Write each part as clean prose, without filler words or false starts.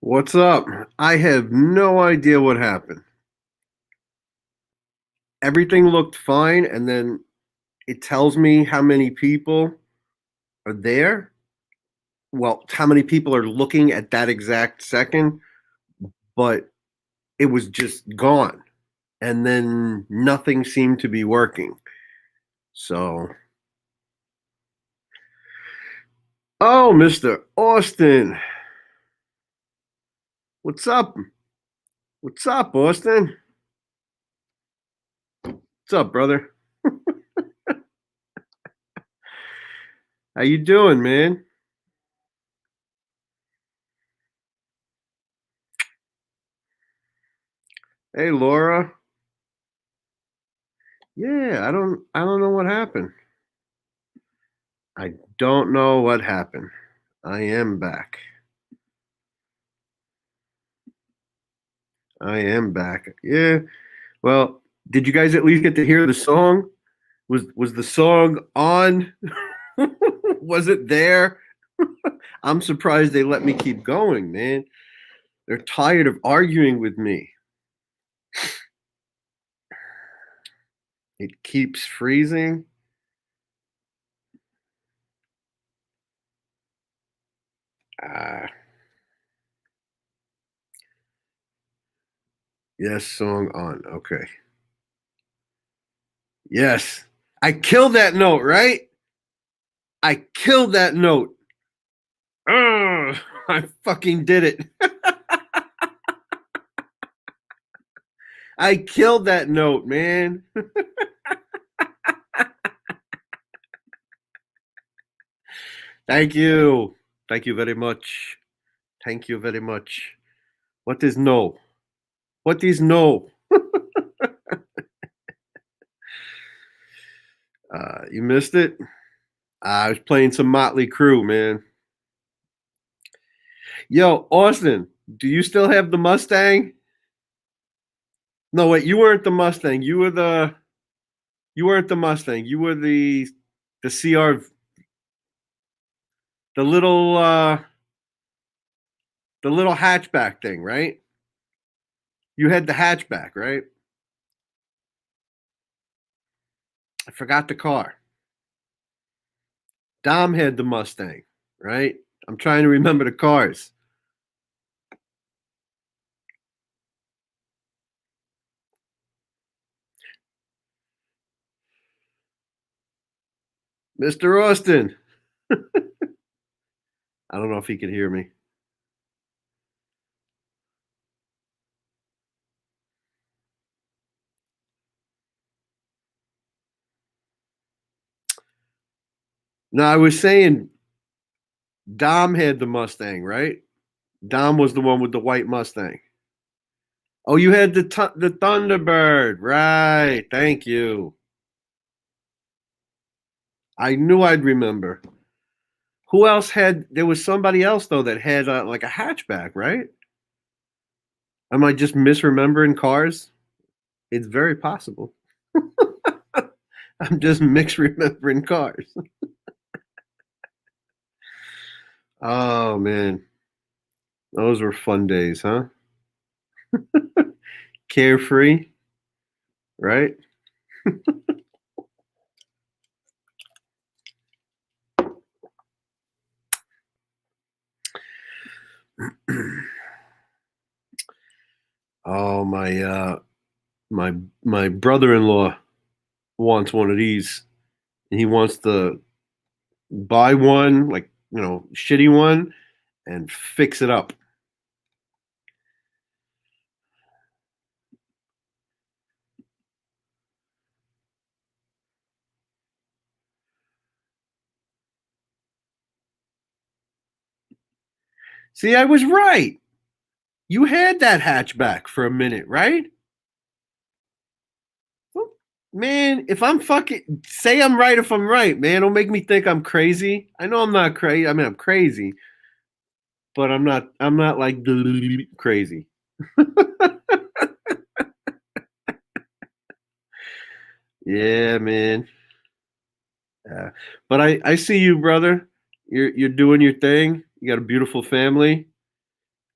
What's up? I have no idea what happened. Everything looked fine, and then it tells me how many people are there. Well, how many people are looking at that exact second, but it was just gone. And then nothing seemed to be working. So, oh, Mr. Austin, what's up? What's up, Austin? What's up, brother? How you doing, man? Hey, Laura. Yeah, I don't know what happened. I don't know what happened. I am back. I am back. Yeah. Well, did you guys at least get to hear the song? Was the song on? Was it there? I'm surprised they let me keep going, man. They're tired of arguing with me. It keeps freezing. Ah, yes, song on. Okay. Yes. I killed that note, right? I killed that note. Ugh, I fucking did it. I killed that note, man. Thank you. Thank you very much. Thank you very much. What is no? What is no? You missed it? I was playing some Motley Crue, man. Yo, Austin, do you still have the Mustang? No, wait, you weren't the Mustang. You weren't the Mustang. You were the CR, the little the little hatchback thing, right? You had the hatchback, right? I forgot the car. Dom had the Mustang, right? I'm trying to remember the cars. Mr. Austin. I don't know if he can hear me. No, I was saying Dom had the Mustang, right? Dom was the one with the white Mustang. Oh, you had the Thunderbird, right? Thank you. I knew I'd remember. Who else had? There was somebody else though that had like a hatchback, right? Am I just misremembering cars? It's very possible. I'm just mixed remembering cars. Oh man, those were fun days, huh? Carefree, right? Oh my my brother-in-law wants one of these, and he wants to buy one, like shitty one, and fix it up. See, I was right. You had that hatchback for a minute, right? Well, man, if I'm fucking say I'm right if I'm right, man. Don't make me think I'm crazy. I know I'm not crazy. I mean, I'm crazy, but I'm not like crazy. Yeah, man. Yeah. But I see you, brother. You're doing your thing. You got a beautiful family.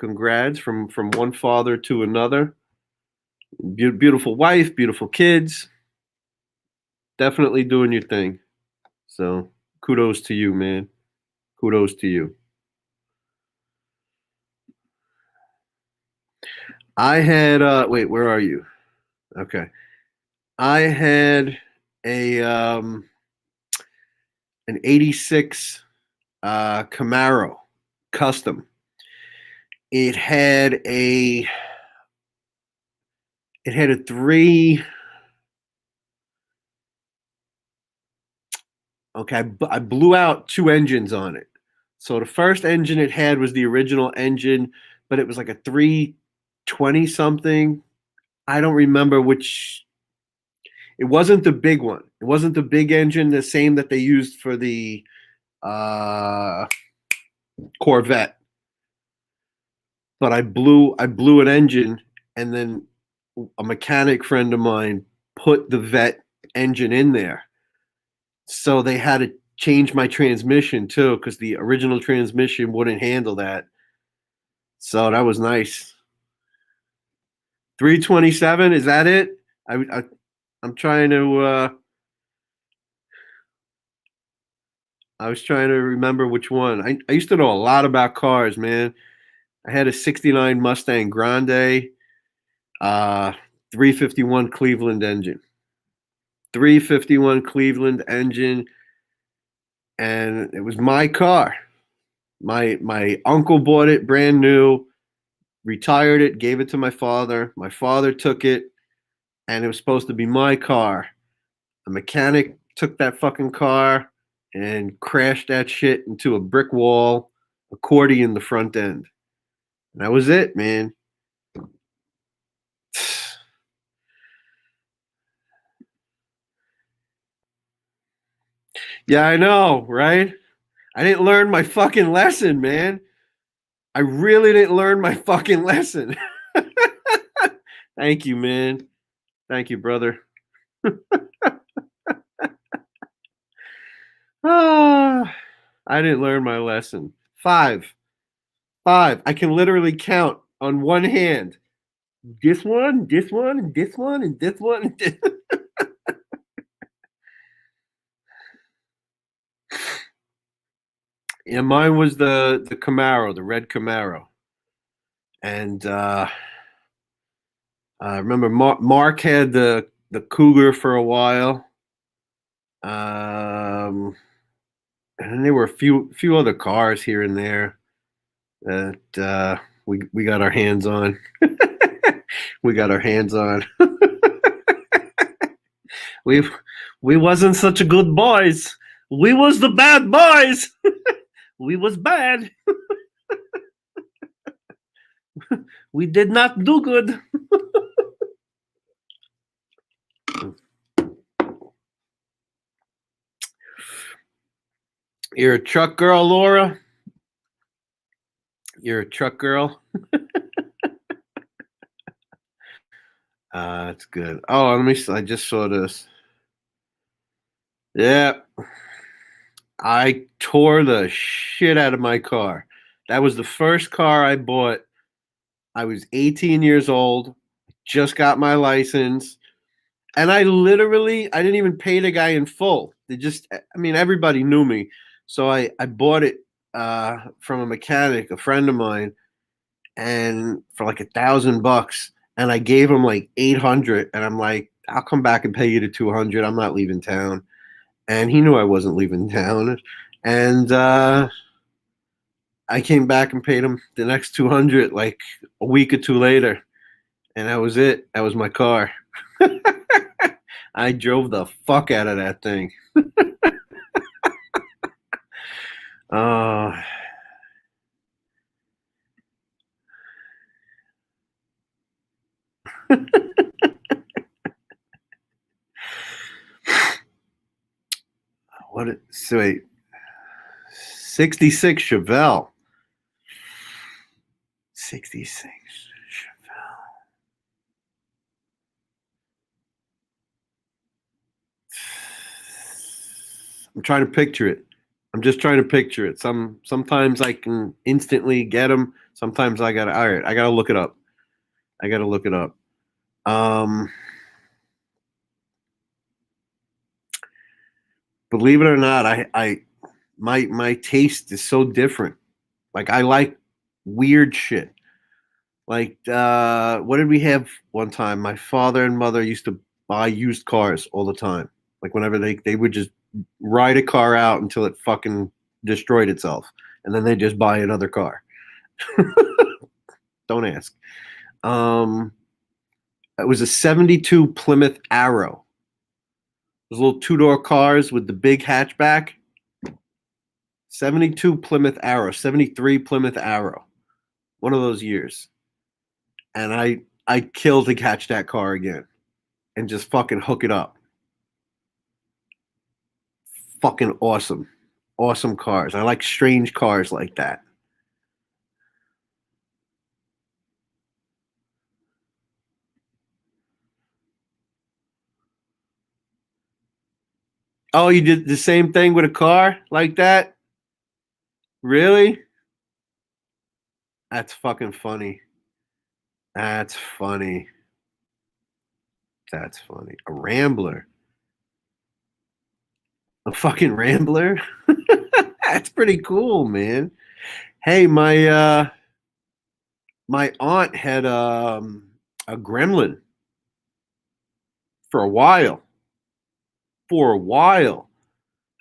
Congrats from one father to another. Beautiful wife, beautiful kids. Definitely doing your thing. So kudos to you, man. Kudos to you. I had wait, where are you? Okay. I had a an 86 Camaro custom. It had a it had a three. Okay, I blew out two engines on it. So the first engine it had was the original engine, but it was like a 320 something. I don't remember which. It wasn't the big one. It wasn't the big engine, the same that they used for the uh, Corvette. But I blew an engine, and then a mechanic friend of mine put the vet engine in there. So they had to change my transmission too, because the original transmission wouldn't handle that. So that was nice. 327, is that it? I'm trying to I was trying to remember which one. I used to know a lot about cars, man. I had a 69 Mustang Grande, uh 351 Cleveland engine. 351 Cleveland engine, and it was my car. My uncle bought it brand new, retired it, gave it to my father. My father took it, and it was supposed to be my car. A mechanic took that fucking car and crashed that shit into a brick wall, accordion the front end. And that was it, man. Yeah, I know, right? I didn't learn my fucking lesson, man. I really didn't learn my fucking lesson. Thank you, man. Thank you, brother. Ah, I didn't learn my lesson. Five. Five. I can literally count on one hand. This one, this one, and this one, and this one. And this. Yeah, mine was the Camaro, the red Camaro. And I remember Mark had the Cougar for a while. Um, and there were a few other cars here and there that we got our hands on. We got our hands on. we we wasn't such a good boys. We was the bad boys. We was bad. We did not do good. You're a truck girl, Laura. You're a truck girl. That's good. Oh, let me. I just saw this. Yeah, I tore the shit out of my car. That was the first car I bought. I was 18 years old, just got my license, and I didn't even pay the guy in full. I mean, everybody knew me, so I bought it from a mechanic, a friend of mine, and for like $1,000, and I gave him like 800, and I'm like, I'll come back and pay you the 200. I'm not leaving town, and he knew I wasn't leaving town, and I came back and paid him the next 200 like a week or two later, and that was it. That was my car. I drove the fuck out of that thing. Uh, so wait, 66 Chevelle. 66 Chevelle. I'm trying to picture it. I'm just trying to picture it. Sometimes I can instantly get them. Sometimes I gotta. All right, I gotta look it up. I gotta look it up. Um, Believe it or not, my taste is so different. Like I like weird shit. Like what did we have one time? My father and mother used to buy used cars all the time. Like whenever they would just ride a car out until it fucking destroyed itself, and then they just buy another car. Don't ask. Um, it was a '72 Plymouth Arrow. Those little two-door cars with the big hatchback. '72 Plymouth Arrow, '73 Plymouth Arrow. One of those years. And I killed to catch that car again and just fucking hook it up. Fucking awesome. Awesome cars. I like strange cars like that. Oh, you did the same thing with a car like that? Really? That's fucking funny. That's funny. That's funny. A Rambler. A fucking Rambler? That's pretty cool, man. Hey, my aunt had a gremlin for a while. For a while.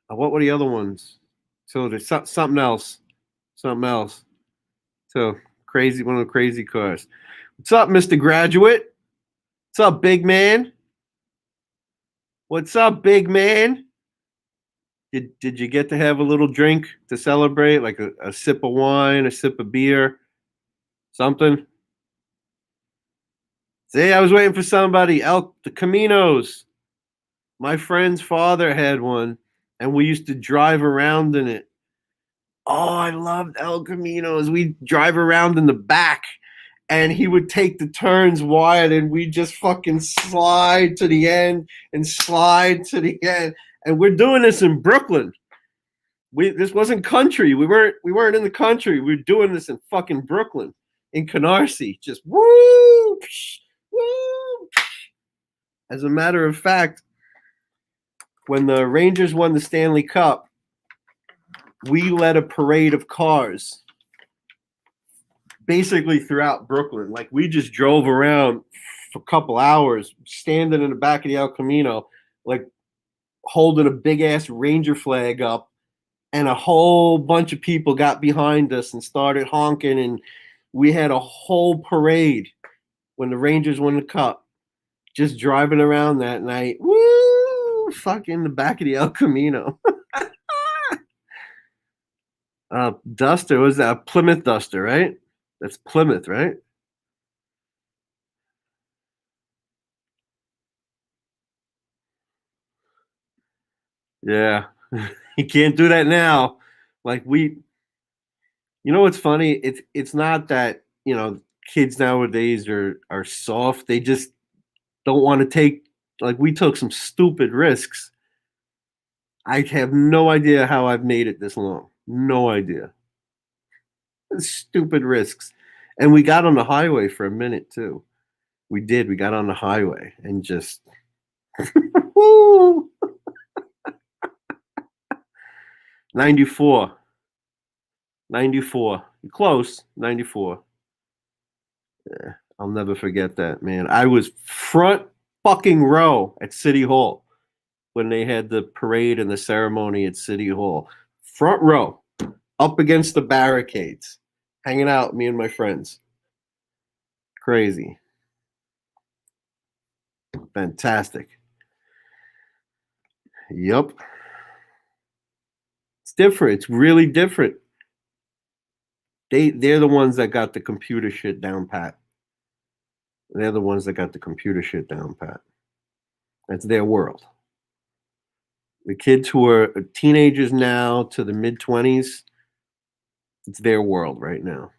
What were the other ones? So there's something else. Something else. So crazy, one of the crazy cars. What's up, Mr. Graduate? What's up, big man? What's up, big man? Did you get to have a little drink to celebrate, like a sip of wine, a sip of beer, something? See, I was waiting for somebody. The Caminos. My friend's father had one, and we used to drive around in it. Oh, I loved El Caminos. We drive around in the back, and he would take the turns wide, and we just fucking slide to the end and slide to the end. And we're doing this in Brooklyn. This wasn't country. We weren't in the country. We were doing this in fucking Brooklyn, in Canarsie. Just woo, psh, woo. As a matter of fact, when the Rangers won the Stanley Cup, we led a parade of cars basically throughout Brooklyn. Like we just drove around for a couple hours, standing in the back of the El Camino, like holding a big ass Ranger flag up, and a whole bunch of people got behind us and started honking, and we had a whole parade when the Rangers won the cup. Just driving around that night, woo, fucking the back of the El Camino. Duster was that Plymouth Duster, right? That's Plymouth, right? Yeah, you can't do that now. Like you know what's funny? It's not that kids nowadays are soft. They just don't want to take like we took some stupid risks. I have no idea how I've made it this long. No idea. Stupid risks, and we got on the highway for a minute too. We did. We got on the highway and just woo, 94, 94. Close, 94. Yeah, I'll never forget that, man. I was front fucking row at City Hall when they had the parade and the ceremony at City Hall. Front row, up against the barricades, hanging out, me and my friends. Crazy. Fantastic. Yup. It's different. It's really different. They're the ones that got the computer shit down pat. They're the ones that got the computer shit down pat. That's their world. The kids who are teenagers now to the mid 20s, it's their world right now.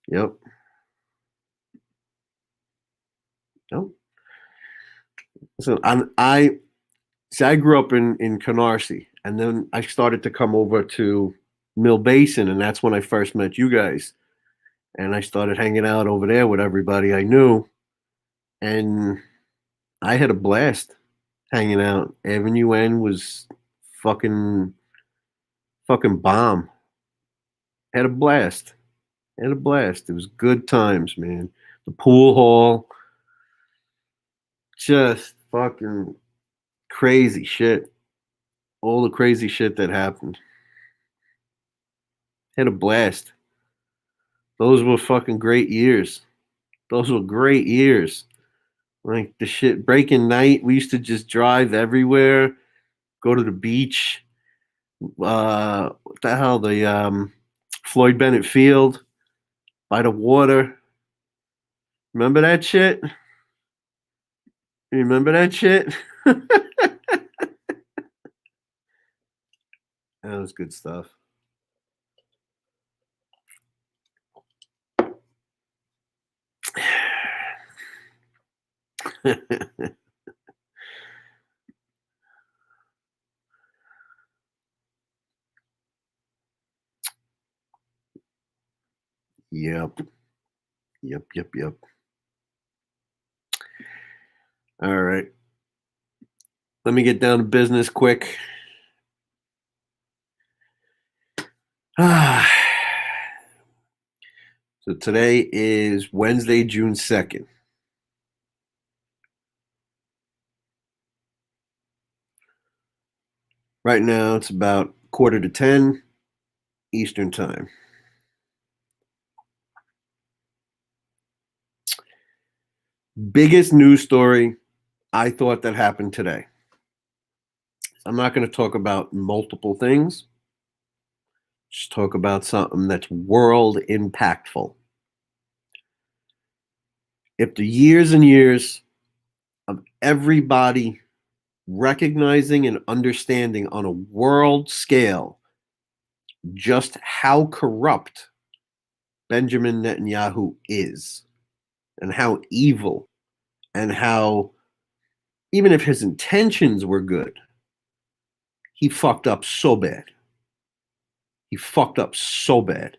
Yep. Yep. So I See, I grew up in Canarsie, and then I started to come over to Mill Basin, and that's when I first met you guys. And I started hanging out over there with everybody I knew, and I had a blast hanging out. Avenue N was fucking fucking bomb. Had a blast. Had a blast. It was good times, man. The pool hall, just fucking crazy shit. All the crazy shit that happened. Had a blast. Those were fucking great years. Those were great years. Like the shit breaking night, we used to just drive everywhere, go to the beach. What the hell? The Floyd Bennett Field by the water. Remember that shit? You remember that shit? That was good stuff. Yep. Yep, yep, yep. All right. Let me get down to business quick. So today is Wednesday, June 2nd. Right now it's about 9:45 Eastern time. Biggest news story I thought that happened today. I'm not going to talk about multiple things. Just talk about something that's world impactful. After years and years of everybody recognizing and understanding on a world scale just how corrupt Benjamin Netanyahu is and how evil and how, even if his intentions were good, he fucked up so bad. He fucked up so bad.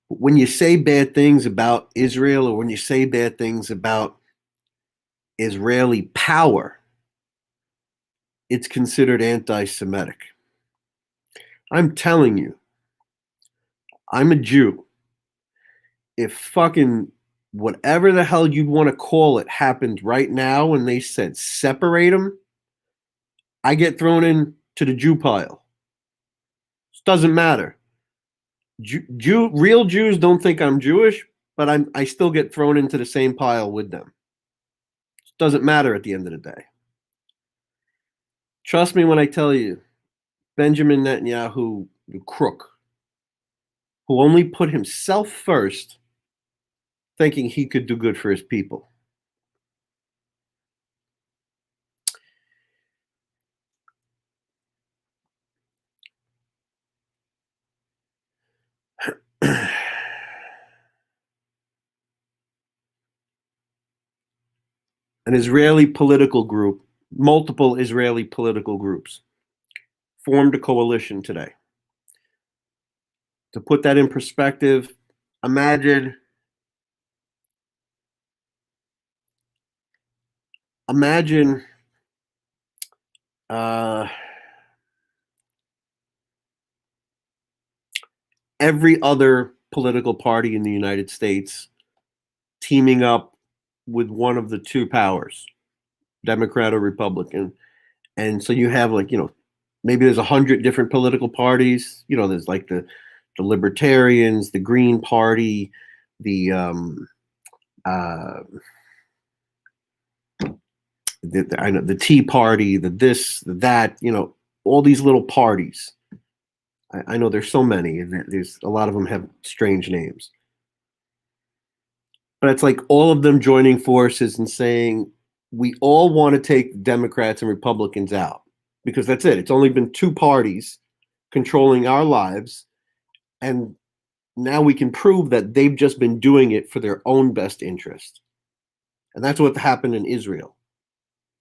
When you say bad things about Israel or when you say bad things about Israeli power, it's considered anti-Semitic. I'm telling you, I'm a Jew. If fucking whatever the hell you want to call it happened right now and they said separate them, I get thrown into the Jew pile. It doesn't matter. Real Jews don't think I'm Jewish, but I still get thrown into the same pile with them. It doesn't matter at the end of the day. Trust me when I tell you, Benjamin Netanyahu, the crook, who only put himself first, thinking he could do good for his people. An Israeli political group, multiple Israeli political groups, formed a coalition today. To put that in perspective, imagine uh, every other political party in the United States teaming up with one of the two powers, Democrat or Republican. And so you have like, maybe there's 100 different political parties. There's like the Libertarians, the Green Party, the I know the Tea Party, the this, the that, all these little parties. I know there's so many, and there's a lot of them have strange names. But it's like all of them joining forces and saying we all want to take Democrats and Republicans out because that's it. It's only been two parties controlling our lives, and now we can prove that they've just been doing it for their own best interest. And that's what happened in Israel.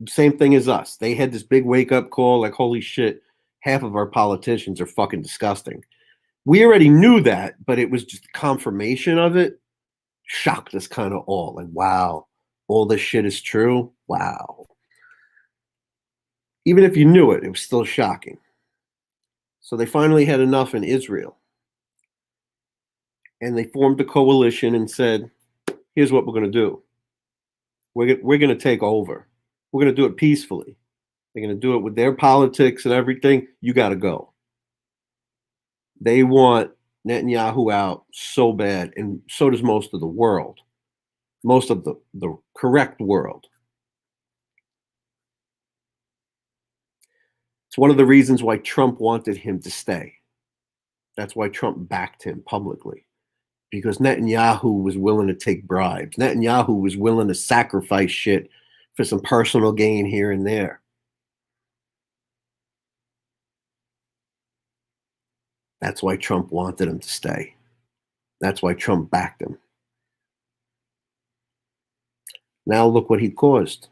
Same thing as us. They had this big wake up call like, holy shit, half of our politicians are fucking disgusting. We already knew that, but it was just confirmation of it. Shocked us kind of all. Like, wow, all this shit is true. Wow. Even if you knew it, it was still shocking. So they finally had enough in Israel. And they formed a coalition and said, here's what we're going to do. We're going to take over. We're going to do it peacefully. They're going to do it with their politics and everything. You got to go. They want Netanyahu out so bad, and so does most of the world, most of the correct world. It's one of the reasons why Trump wanted him to stay. That's why Trump backed him publicly, because Netanyahu was willing to take bribes. Netanyahu was willing to sacrifice shit for some personal gain here and there. That's why Trump wanted him to stay. That's why Trump backed him. Now look what he caused.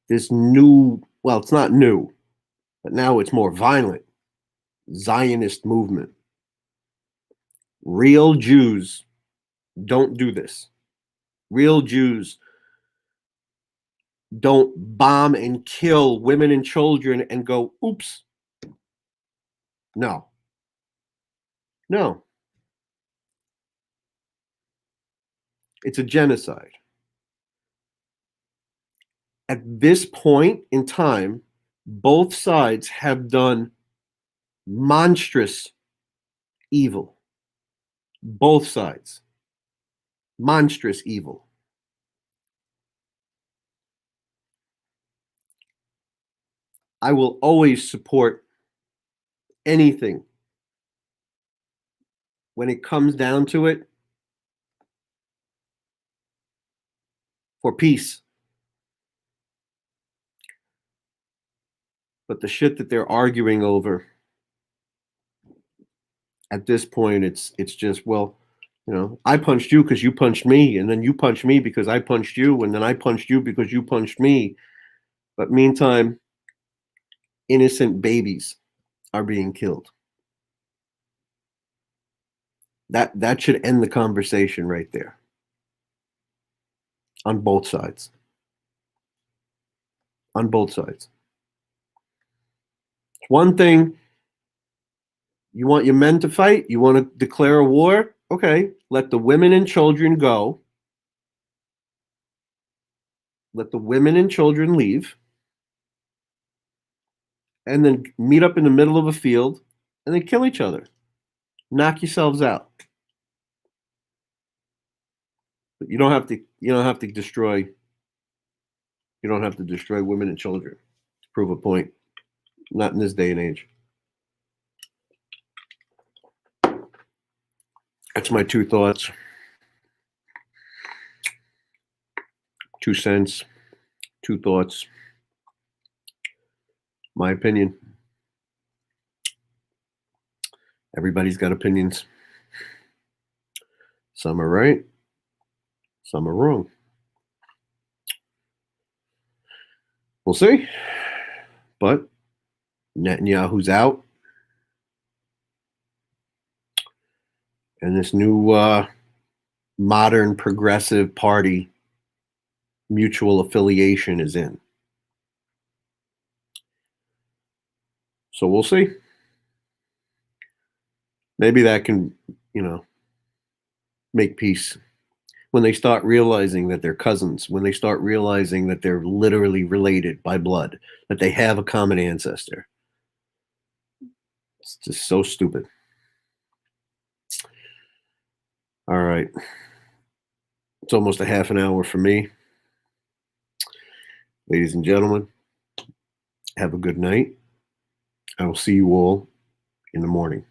This new, well, it's not new, but now it's more violent, Zionist movement. Real Jews don't do this. Real Jews don't bomb and kill women and children and go, oops. No. No. It's a genocide. At this point in time, both sides have done monstrous evil. Both sides. Monstrous evil. I will always support anything when it comes down to it for peace. But the shit that they're arguing over at this point, it's just, well, you know, I punched you because you punched me, and then you punched me because I punched you, and then I punched you because you punched me. But meantime, innocent babies are being killed. That should end the conversation right there. On both sides. On both sides. One thing, you want your men to fight? You want to declare a war? Okay, let the women and children go. Let the women and children leave. And then meet up in the middle of a field and then kill each other. Knock yourselves out. But you don't have to destroy women and children to prove a point. Not in this day and age. That's my 2 thoughts. 2 cents. 2 thoughts. My opinion. Everybody's got opinions. Some are right. Some are wrong. We'll see. But Netanyahu's out. And this new modern progressive party mutual affiliation is in. So we'll see. Maybe that can, make peace. When they start realizing that they're cousins, when they start realizing that they're literally related by blood, that they have a common ancestor. It's just so stupid. All right. It's almost a half an hour for me. Ladies and gentlemen, have a good night. I will see you all in the morning.